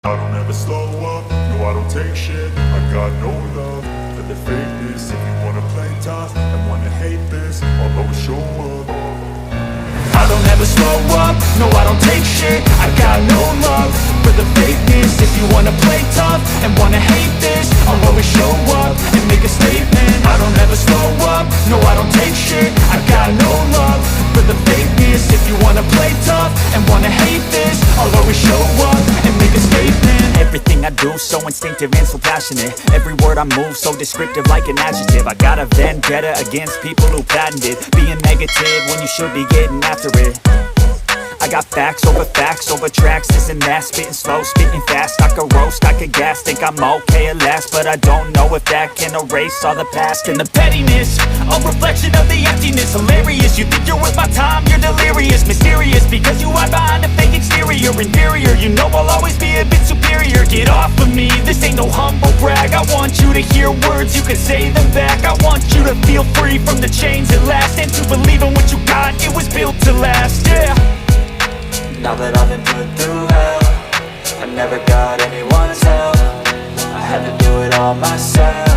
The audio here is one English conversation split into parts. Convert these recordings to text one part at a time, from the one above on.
I don't ever slow up, no I don't take shit. I got no love for the fakeness. If you wanna play tough and wanna hate this, I'll always show up. I don't ever slow up, no I don't take shit. I got no love for the fakeness. If you wanna play tough and wanna hate this, I'll always show up and make a statement. I don't ever slow up, no I don't take shit. I got no love for the fakeness. If you wanna play tough and wanna hate this, I'll always show up and make a statement. Everything I do so instinctive and so passionate. Every word I move so descriptive like an adjective. I got a vendetta against people who patented being negative when you should be getting after it. I got facts over tracks, this and that. Spitting slow, spitting fast, I could roast, I could gas. Think I'm okay at last, but I don't know if that can erase all the past. And the pettiness, a reflection of the emptiness. Hilarious, you think you're worth my time, you're delirious. Mysterious, because you hide behind a fake exterior. Inferior, you know I'll always be a bit superior. Get off of me, this ain't no humble brag. I want you to hear words, you can say them back. I want you to feel free from the chains at last, and to believe in what you got, it was built to last, yeah. Now that I've been put through hell, I never got anyone's help. I had to do it all myself.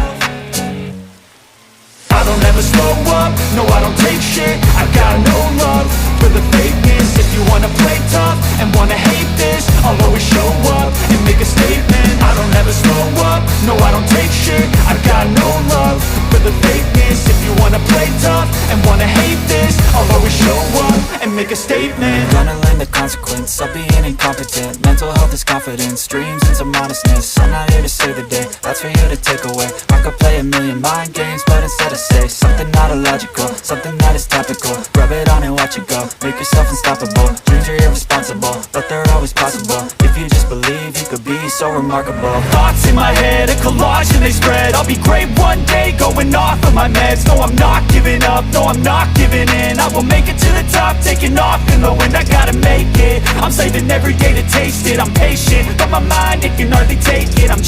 I don't ever slow up, no I don't take shit. I got no love for the fakeness. If you wanna play tough and wanna hate this, I'll always show up and make a statement. I don't ever slow up, no I don't take shit. I got no love for the fakeness. If you wanna play tough and wanna hate this, I'll always show up and make a statement. Gonna learn the consequence of being incompetent. Mental health is confidence, dreams and some modestness. I'm not here to save the day, that's for you to take away. I could play a million mind games, but instead I say something not illogical, something that is topical. Rub it on and watch it go, make yourself unstoppable. Dreams are irresponsible, but they're always possible. If you just believe, you could be so remarkable. Thoughts in my head, a collage and they spread. I'll be great one day, going off of my meds. No, I'm not giving up, no, I'm not giving in. I will make it to the top, taking off in the wind. I gotta make it, I'm saving every day to taste it. I'm patient, but my mind, it can hardly take it. I'm